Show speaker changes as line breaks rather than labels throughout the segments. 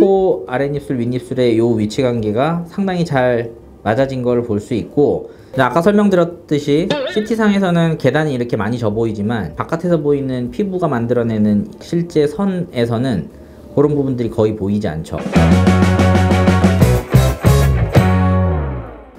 코 아랫입술 윗입술의 요 위치 관계가 상당히 잘 맞아진 걸 볼 수 있고, 아까 설명드렸듯이 CT상에서는 계단이 이렇게 많이 져 보이지만 바깥에서 보이는 피부가 만들어내는 실제 선에서는 그런 부분들이 거의 보이지 않죠.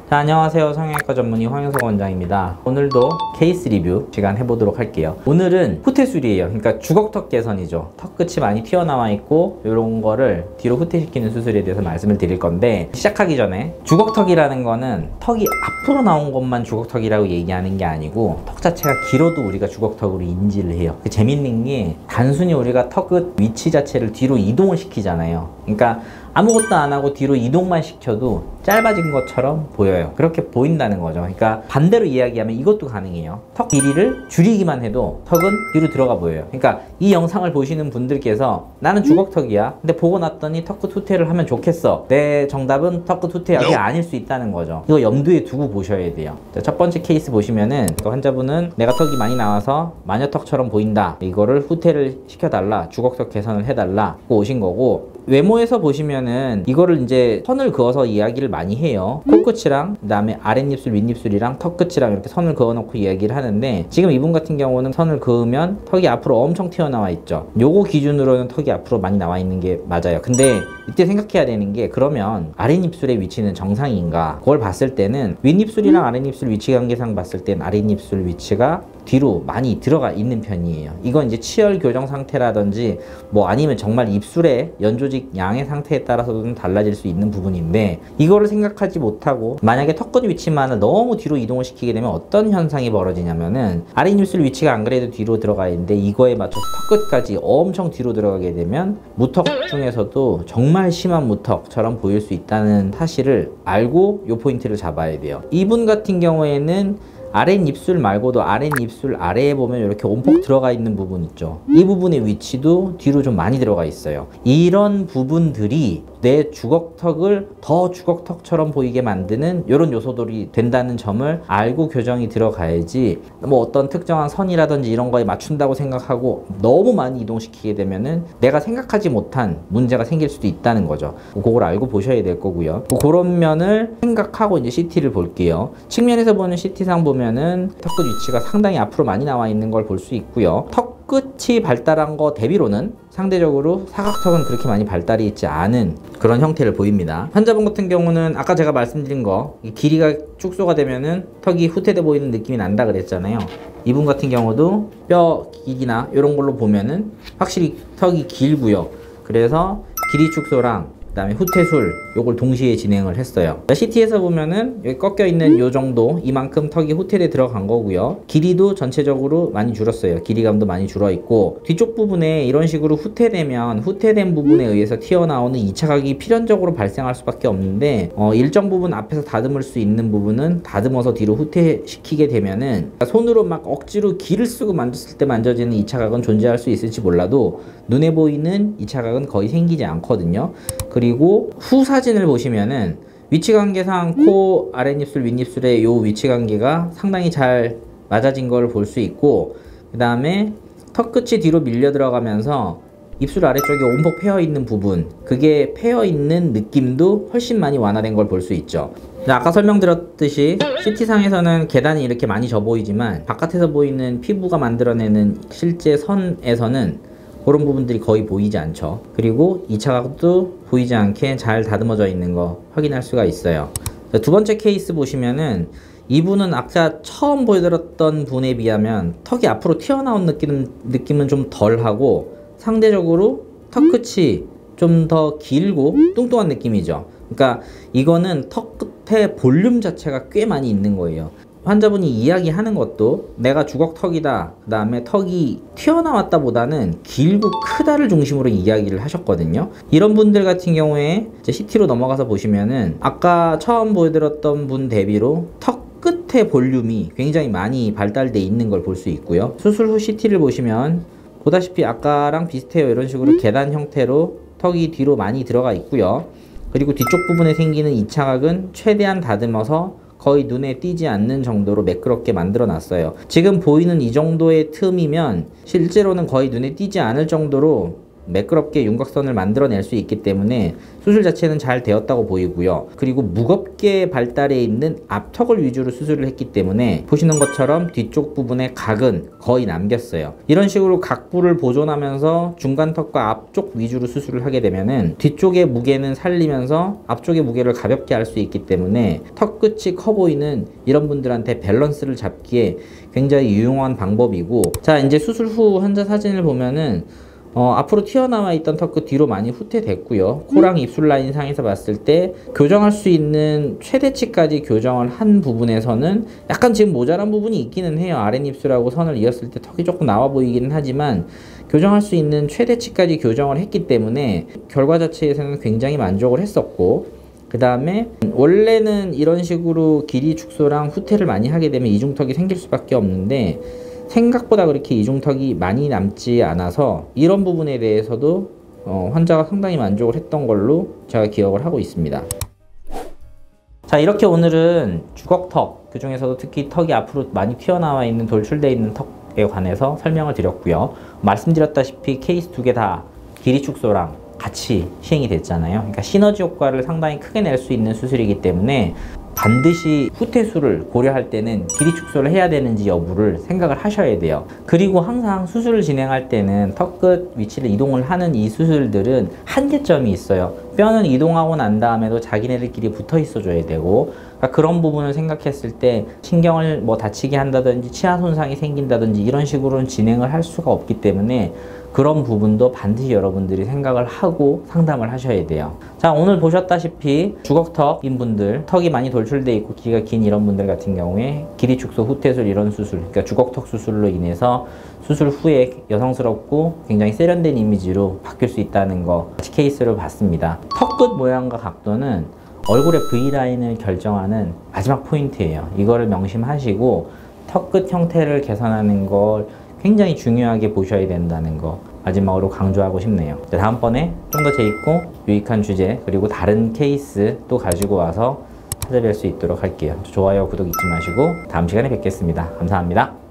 자, 안녕하세요. 성형외과 전문의 황영석 원장입니다. 오늘도 케이스 리뷰 시간 해보도록 할게요. 오늘은 후퇴술이에요. 그러니까 주걱턱 개선이죠. 턱 끝이 많이 튀어나와 있고 이런 거를 뒤로 후퇴시키는 수술에 대해서 말씀을 드릴 건데, 시작하기 전에 주걱턱이라는 거는 턱이 앞으로 나온 것만 주걱턱이라고 얘기하는 게 아니고 턱 자체가 길어도 우리가 주걱턱으로 인지를 해요. 재밌는 게 단순히 우리가 턱 끝 위치 자체를 뒤로 이동을 시키잖아요. 그러니까 아무것도 안 하고 뒤로 이동만 시켜도 짧아진 것처럼 보여요. 그렇게 보인다는 거죠. 그러니까 반대로 이야기하면 이것도 가능해요. 턱 길이를 줄이기만 해도 턱은 뒤로 들어가 보여요. 그러니까 이 영상을 보시는 분들께서 나는 주걱턱이야, 근데 보고 났더니 턱끝 후퇴를 하면 좋겠어. 내 정답은 턱끝 후퇴가 아닐 수 있다는 거죠. 이거 염두에 두고 보셔야 돼요. 자, 첫 번째 케이스 보시면은 환자분은 내가 턱이 많이 나와서 마녀턱처럼 보인다, 이거를 후퇴를 시켜달라, 주걱턱 개선을 해달라 고 오신 거고, 외모에서 보시면은 이거를 이제 선을 그어서 이야기를 많이 해요. 코끝이랑 그 다음에 아랫입술 윗입술이랑 턱끝이랑 이렇게 선을 그어 놓고 이야기를 하는데, 지금 이분 같은 경우는 선을 그으면 턱이 앞으로 엄청 튀어나와 있죠. 요거 기준으로는 턱이 앞으로 많이 나와 있는 게 맞아요. 근데 이때 생각해야 되는 게, 그러면 아랫입술의 위치는 정상인가? 그걸 봤을 때는 윗입술이랑 아랫입술 위치 관계상 봤을 땐 아랫입술 위치가 뒤로 많이 들어가 있는 편이에요. 이건 이제 치열 교정 상태라든지 뭐 아니면 정말 입술의 연조직 양의 상태에 따라서도 좀 달라질 수 있는 부분인데, 이거를 생각하지 못하고 만약에 턱끝 위치만을 너무 뒤로 이동을 시키게 되면 어떤 현상이 벌어지냐면은, 아랫입술 위치가 안 그래도 뒤로 들어가 있는데 이거에 맞춰서 턱끝까지 엄청 뒤로 들어가게 되면 무턱 중에서도 정말 심한 무턱처럼 보일 수 있다는 사실을 알고 요 포인트를 잡아야 돼요. 이분 같은 경우에는 아랫입술 말고도 아랫입술 아래에 보면 이렇게 온폭 들어가 있는 부분 있죠. 이 부분의 위치도 뒤로 좀 많이 들어가 있어요. 이런 부분들이 내 주걱턱을 더 주걱턱처럼 보이게 만드는 이런 요소들이 된다는 점을 알고 교정이 들어가야지, 뭐 어떤 특정한 선이라든지 이런 거에 맞춘다고 생각하고 너무 많이 이동시키게 되면은 내가 생각하지 못한 문제가 생길 수도 있다는 거죠. 그걸 알고 보셔야 될 거고요. 그런 면을 생각하고 이제 CT를 볼게요. 측면에서 보는 CT상 보면은 턱끝 위치가 상당히 앞으로 많이 나와 있는 걸 볼 수 있고요. 턱 끝이 발달한 거 대비로는 상대적으로 사각턱은 그렇게 많이 발달이 있지 않은 그런 형태를 보입니다. 환자분 같은 경우는 아까 제가 말씀드린 거, 이 길이가 축소가 되면은 턱이 후퇴돼 보이는 느낌이 난다 그랬잖아요. 이분 같은 경우도 뼈 길이나 이런 걸로 보면은 확실히 턱이 길고요. 그래서 길이 축소랑 그 다음에 후퇴술 요걸 동시에 진행을 했어요. CT에서 보면은 여기 꺾여 있는 요 정도, 이만큼 턱이 후퇴돼 들어간 거고요. 길이도 전체적으로 많이 줄었어요. 길이감도 많이 줄어 있고, 뒤쪽 부분에 이런 식으로 후퇴되면 후퇴된 부분에 의해서 튀어나오는 2차 각이 필연적으로 발생할 수밖에 없는데, 일정 부분 앞에서 다듬을 수 있는 부분은 다듬어서 뒤로 후퇴시키게 되면은, 손으로 막 억지로 기를 쓰고 만졌을 때 만져지는 2차 각은 존재할 수 있을지 몰라도 눈에 보이는 2차 각은 거의 생기지 않거든요. 그리고 후 사진을 보시면은 위치 관계상 코 아랫입술 윗입술의 요 위치 관계가 상당히 잘 맞아진 걸 볼 수 있고, 그 다음에 턱 끝이 뒤로 밀려 들어가면서 입술 아래쪽에 온폭 패여 있는 부분, 그게 패여 있는 느낌도 훨씬 많이 완화된 걸 볼 수 있죠. 아까 설명드렸듯이 CT상에서는 계단이 이렇게 많이 져 보이지만 바깥에서 보이는 피부가 만들어내는 실제 선에서는 그런 부분들이 거의 보이지 않죠. 그리고 2차 각도 보이지 않게 잘 다듬어져 있는 거 확인할 수가 있어요. 두 번째 케이스 보시면은, 이분은 아까 처음 보여드렸던 분에 비하면 턱이 앞으로 튀어나온 느낌은 좀 덜하고, 상대적으로 턱 끝이 좀 더 길고 뚱뚱한 느낌이죠. 그러니까 이거는 턱 끝에 볼륨 자체가 꽤 많이 있는 거예요. 환자분이 이야기하는 것도 내가 주걱턱이다, 그 다음에 턱이 튀어나왔다 보다는 길고 크다를 중심으로 이야기를 하셨거든요. 이런 분들 같은 경우에 이제 CT로 넘어가서 보시면은 아까 처음 보여드렸던 분 대비로 턱 끝의 볼륨이 굉장히 많이 발달돼 있는 걸 볼 수 있고요. 수술 후 CT를 보시면 보다시피 아까랑 비슷해요. 이런 식으로 계단 형태로 턱이 뒤로 많이 들어가 있고요. 그리고 뒤쪽 부분에 생기는 2차 각은 최대한 다듬어서 거의 눈에 띄지 않는 정도로 매끄럽게 만들어 놨어요. 지금 보이는 이 정도의 틈이면 실제로는 거의 눈에 띄지 않을 정도로 매끄럽게 윤곽선을 만들어낼 수 있기 때문에 수술 자체는 잘 되었다고 보이고요. 그리고 무겁게 발달해 있는 앞턱을 위주로 수술을 했기 때문에 보시는 것처럼 뒤쪽 부분의 각은 거의 남겼어요. 이런 식으로 각부를 보존하면서 중간턱과 앞쪽 위주로 수술을 하게 되면은 뒤쪽의 무게는 살리면서 앞쪽의 무게를 가볍게 할 수 있기 때문에 턱 끝이 커 보이는 이런 분들한테 밸런스를 잡기에 굉장히 유용한 방법이고, 자 이제 수술 후 환자 사진을 보면은 앞으로 튀어나와 있던 턱 끝 뒤로 많이 후퇴됐고요. 코랑 입술 라인 상에서 봤을 때 교정할 수 있는 최대치까지 교정을 한 부분에서는 약간 지금 모자란 부분이 있기는 해요. 아랫입술하고 선을 이었을 때 턱이 조금 나와 보이기는 하지만 교정할 수 있는 최대치까지 교정을 했기 때문에 결과 자체에서는 굉장히 만족을 했었고, 그 다음에 원래는 이런 식으로 길이 축소랑 후퇴를 많이 하게 되면 이중턱이 생길 수밖에 없는데 생각보다 그렇게 이중턱이 많이 남지 않아서 이런 부분에 대해서도 환자가 상당히 만족을 했던 걸로 제가 기억을 하고 있습니다. 자, 이렇게 오늘은 주걱턱, 그 중에서도 특히 턱이 앞으로 많이 튀어나와 있는 돌출되어 있는 턱에 관해서 설명을 드렸고요. 말씀드렸다시피 케이스 두 개 다 길이 축소랑 같이 시행이 됐잖아요. 그러니까 시너지 효과를 상당히 크게 낼 수 있는 수술이기 때문에 반드시 후퇴수를 고려할 때는 길이 축소를 해야 되는지 여부를 생각을 하셔야 돼요. 그리고 항상 수술을 진행할 때는 턱끝 위치를 이동을 하는 이 수술들은 한계점이 있어요. 뼈는 이동하고 난 다음에도 자기네들끼리 붙어 있어 줘야 되고, 그러니까 그런 부분을 생각했을 때 신경을 뭐 다치게 한다든지 치아 손상이 생긴다든지 이런 식으로는 진행을 할 수가 없기 때문에 그런 부분도 반드시 여러분들이 생각을 하고 상담을 하셔야 돼요. 자, 오늘 보셨다시피 주걱턱인 분들, 턱이 많이 돌출돼 있고 길이가 긴 이런 분들 같은 경우에 길이 축소, 후퇴술 이런 수술, 그러니까 주걱턱 수술로 인해서 수술 후에 여성스럽고 굉장히 세련된 이미지로 바뀔 수 있다는 거 케이스를 봤습니다. 턱끝 모양과 각도는 얼굴의 V라인을 결정하는 마지막 포인트예요. 이거를 명심하시고 턱끝 형태를 개선하는 걸 굉장히 중요하게 보셔야 된다는 거 마지막으로 강조하고 싶네요. 다음번에 좀 더 재밌고 유익한 주제 그리고 다른 케이스 또 가지고 와서 찾아뵐 수 있도록 할게요. 좋아요, 구독 잊지 마시고 다음 시간에 뵙겠습니다. 감사합니다.